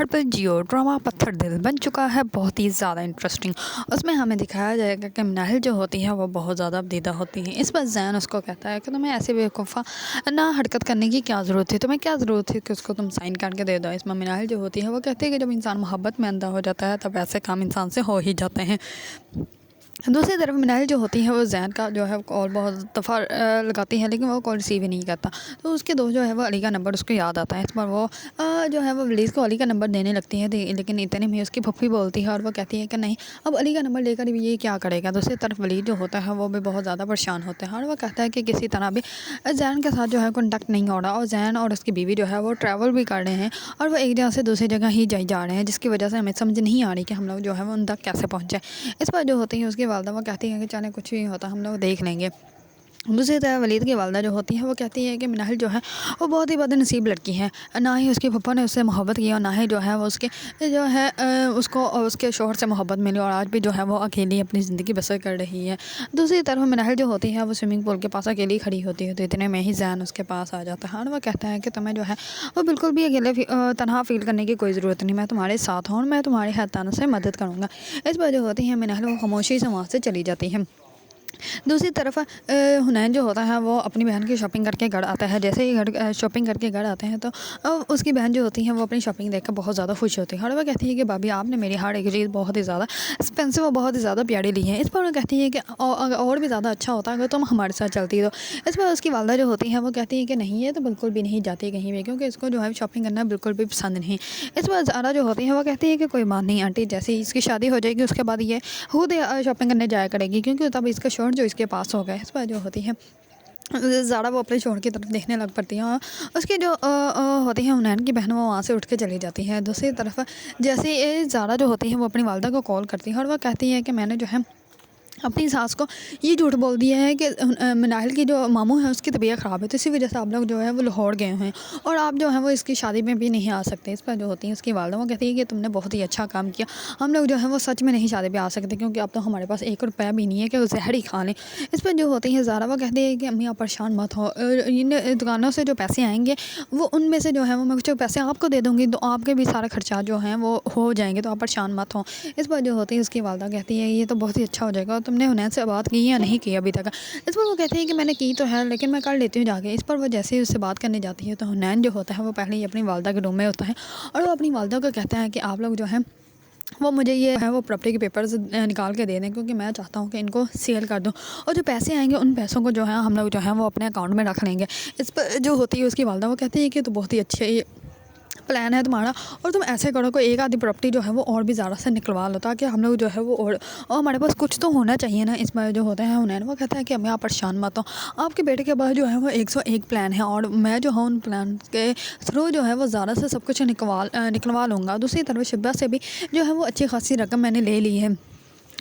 हर पल जियो ड्रामा पत्थर दिल बन चुका है बहुत ही ज़्यादा इंटरेस्टिंग। उसमें हमें दिखाया जाएगा कि नाहिल जो होती है वो बहुत ज़्यादा दीदा होती है। इस पर जैन उसको कहता है कि तुम्हें ऐसे बेवकूफ़ा ना हरकत करने की क्या ज़रूरत थी, तुम्हें क्या ज़रूरत थी कि उसको तुम साइन करके दे दो। इसमें नाहिल जो होती है वो कहती है कि जब इंसान मोहब्बत में अंधा हो जाता है तब ऐसे काम इंसान से हो ही जाते हैं। दूसरी तरफ मिनाइल जो होती है वो जैन का जो है कॉल बहुत दफ़ा लगाती है, लेकिन वो कॉल रिसीव ही नहीं करता। तो उसके दोस्त जो है वो अली का नंबर उसको याद आता है। इस पर वो जो है वो वलीद को अली का नंबर देने लगती है, लेकिन इतने में उसकी फूफी बोलती है और वो कहती है कि नहीं, अब अली का नंबर लेकर भी ये क्या करेगा। दूसरी तरफ वलीद जो होता है वो भी बहुत ज़्यादा परेशान होता है और वो कहता है कि किसी तरह भी जैन के साथ जो है कॉन्टैक्ट नहीं हो रहा, और जैन और उसकी बीवी जो है वो ट्रैवल भी कर रहे हैं और वो एक जगह से दूसरी जगह ही जा रहे हैं, जिसकी वजह से हमें समझ नहीं आ रही कि हम लोग जो है वो उन तक कैसे पहुँचे। इस पर जो होती है उसकी वालदा वो कहती है कि चले कुछ भी होता हम लोग देख लेंगे। दूसरी तरह वलीद की वालदा जो होती है वो कहती है कि मिनाहिल जो है वो बहुत ही बदनसीब लड़की है, ना ही उसके पप्पा ने उससे मोहब्बत की और ना ही जो है वो उसके जो है उसको और उसके शोहर से मोहब्बत मिली, और आज भी जो है वो अकेली अपनी ज़िंदगी बसर कर रही है। दूसरी तरफ मिनाहिल जो होती है वो स्विमिंग पूल के पास अकेली खड़ी होती है, तो इतने में ही जैन उसके पास आ जाता है और वह कहता है कि तुम्हें जो है वो बिल्कुल भी अकेले तनहा फील करने की कोई ज़रूरत नहीं, मैं तुम्हारे साथ हूँ और मैं तुम्हारी हर तरह से मदद करूँगा। इस पर जो होती है मिनाहिल वो खामोशी से वहाँ से चली जाती है। दूसरी तरफ हुनैन जो होता है वो अपनी बहन की शॉपिंग करके घर आता है। जैसे ही घर शॉपिंग करके घर आते हैं तो उसकी बहन जो होती है वो अपनी शॉपिंग देखकर बहुत ज़्यादा खुश होती है और वह कहती है कि भाभी आपने मेरी हर एक चीज़ बहुत ही ज़्यादा एक्सपेंसिव और बहुत ही ज़्यादा प्यारी ली है। इस पर वो कहती है कि और भी ज़्यादा अच्छा होता अगर तुम हमारे साथ चलती तो। इस पर उसकी वालदा जो होती है वो कहती है कि नहीं, ये तो बिल्कुल भी नहीं जाती कहीं भी, क्योंकि इसको जो है शॉपिंग करना बिल्कुल भी पसंद नहीं। इस पर ज़ारा जो होती है वो कहती है कि कोई बात नहीं आंटी, जैसे ही इसकी शादी हो जाएगी उसके बाद ये खुद शॉपिंग करने जाया करेगी, क्योंकि तब इसका शोहर जो इसके पास होगा। इस पर जो होती है ज़ारा वो अपने शोहर की तरफ देखने लग पड़ती है और उसकी जो होती है हुनैन की बहन वो वहाँ से उठ के चली जाती है। दूसरी तरफ जैसे ये ज़ारा जो होती है वो अपनी वालदा को कॉल करती है और वह कहती है कि मैंने जो है अपनी सास को ये झूठ बोल दिया है कि मिनाहिल की जो मामू है उसकी तबीयत ख़राब है, तो इसी वजह से आप लोग जो है वो लाहौर गए हैं और आप जो है वो इसकी शादी में भी नहीं आ सकते। इस पर जो होती है उसकी वालदा वो कहती है कि तुमने बहुत ही अच्छा काम किया, हम लोग जो है वो सच में नहीं शादी पे आ सकते, क्योंकि अब तो हमारे पास 1 रुपया भी नहीं है कि वो जहर ही खा लें। इस पर जो होती है ज़ारा वो कहती है कि अम्मी आप परेशान मत हो, इन दुकानों से जो पैसे आएंगे वो उनमें से जो है वो मैं कुछ पैसे आपको दे दूँगी, तो आपके भी सारा खर्चा जो है वो हो जाएंगे, तो आप परेशान मत हो। इस पर जो होती है उसकी वालदा कहती है ये तो बहुत ही अच्छा हो जाएगा, और तुमने हुनैन से बात की या नहीं की अभी तक। इस पर वो कहते हैं कि मैंने की तो है, लेकिन मैं कर लेती हूँ जाके। इस पर वो जैसे ही उससे बात करने जाती है तो हुनैन जो होता है वो पहले ही अपनी वालदा के रूम में होता है और वो अपनी वालदा को कहता है कि आप लोग जो है वो मुझे ये है वो प्रॉपर्टी के पेपर्स निकाल के दे दें, क्योंकि मैं चाहता हूँ कि इनको सेल कर दूँ और जो पैसे आएंगे उन पैसों को जो है हम लोग जो है वो अपने अकाउंट में रख लेंगे। इस पर जो होती है उसकी वालदा वो कहती है कि तो बहुत ही अच्छे प्लान है तुम्हारा, और तुम ऐसे करो कोई एक आधी प्रॉपर्टी जो है वो और भी ज़्यादा से निकलवा लो, ताकि हम लोग जो है वो और हमारे पास कुछ तो होना चाहिए ना। इस बार जो होता है हुनैन वो कहता है कि अम्मी आप परेशान मत हो, आपके बेटे के पास जो है वो 101 प्लान है और मैं जो हूँ उन प्लान के थ्रू जो है वो ज़्यादा से सब कुछ निकलवा लूँगा। दूसरी तरफ शिब्बा से भी जो है वो अच्छी खासी रकम मैंने ले ली है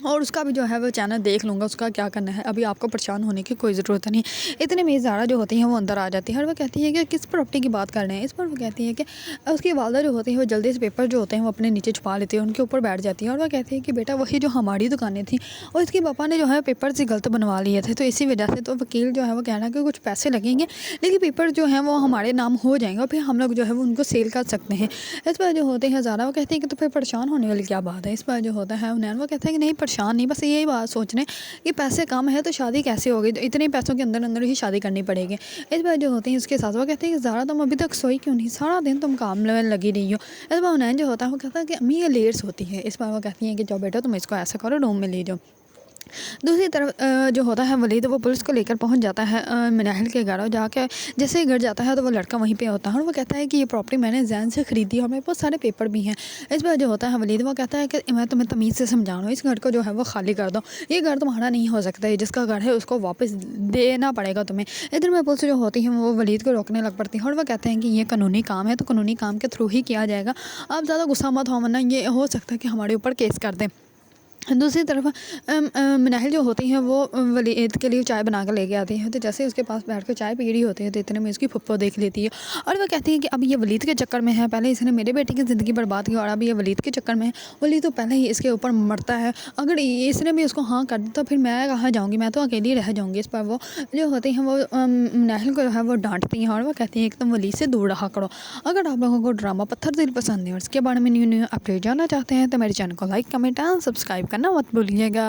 और उसका भी जो है वो चैनल देख लूँगा, उसका क्या करना है, अभी आपको परेशान होने की कोई ज़रूरत नहीं। इतने में ज़ारा जो होती है वो अंदर आ जाती है और वो कहती है कि किस प्रॉपर्टी की बात कर रहे हैं। इस पर वो कहती है कि उसकी वालदा जो होती है वो जल्दी से पेपर जो होते हैं वो अपने नीचे छुपा लेती है, उनके ऊपर बैठ जाती है और वह कहती है कि बेटा वही जो हमारी दुकानें थी और इसके पापा ने जो है पेपर से गलत बनवा लिए थे, तो इसी वजह से तो वकील जो है वो कह रहा है कि कुछ पैसे लगेंगे, लेकिन पेपर जो है वो हमारे नाम हो जाएंगे और फिर हम लोग जो है वो उनको सेल कर सकते हैं। इस पर जो होते हैं ज़ारा वो कहती है कि तो फिर परेशान होने वाली क्या बात है। इस पर जो होता है हुनैन वो कहता है कि नहीं परेशान नहीं, बस यही बात सोच रहे हैं कि पैसे कम है तो शादी कैसे होगी, तो इतने पैसों के अंदर अंदर ही शादी करनी पड़ेगी। इस बार जो होते हैं उसके साथ वो कहते हैं कि ज़ारा तुम अभी तक सोई क्यों नहीं, सारा दिन तुम काम में लगी रही हो। इस बार हुनैन जो होता है वो कहता है कि अम्मी ये लेट सोती है। इस बार वो कहती है कि जाओ बेटा तुम इसको ऐसा करो रूम में ले जाओ। दूसरी तरफ जो होता है वलीद वो पुलिस को लेकर पहुंच जाता है मिनाहिल के घर, और जाके जैसे ही घर जाता है तो वो लड़का वहीं पे होता है और वो कहता है कि ये प्रॉपर्टी मैंने जैन से ख़रीदी और मेरे पास सारे पेपर भी हैं। इस बार जो होता है वलीद वो कहता है कि मैं तुम्हें तमीज़ से समझा रहा हूँ, इस घर को जो है वो खाली कर दो, ये घर तुम्हारा नहीं हो सकता है, जिसका घर है उसको वापस देना पड़ेगा तुम्हें। इधर में पुलिस जो होती है वो वलीद को रोकने लग पड़ती है और वो कहते हैं कि ये कानूनी काम है तो कानूनी काम के थ्रू ही किया जाएगा, आप ज़्यादा गुस्सा मत हो, वरना ये हो सकता है कि हमारे ऊपर केस कर दें। दूसरी तरफ मनाहिल जो होती हैं वो वलीद के लिए चाय बना कर लेके आती हैं। तो जैसे उसके पास बैठ कर चाय पी रही होती है तो इतने में उसकी फुप्पो देख लेती है और वो कहती है कि अब ये वलीद के चक्कर में है, पहले इसने मेरे बेटे की ज़िंदगी बर्बाद की और अब ये वलीद के चक्कर में है। वलीद तो पहले ही इसके ऊपर मरता है, अगर इसने भी उसको हाँ कर दी तो फिर मैं कहाँ जाऊँगी, मैं तो अकेली रह जाऊँगी। इस पर वो जो होती हैं वो मनाहिल को जो है वो डांटती हैं और वो कहती हैं एकदम वलीद से दूर रहा करो। अगर आप लोगों को ड्रामा पत्थर दिल पसंद है और इसके बारे में न्यू न्यू अपडेट जानना चाहते हैं तो मेरे चैनल को लाइक कमेंट एंड सब्सक्राइब करना मत भूलिएगा।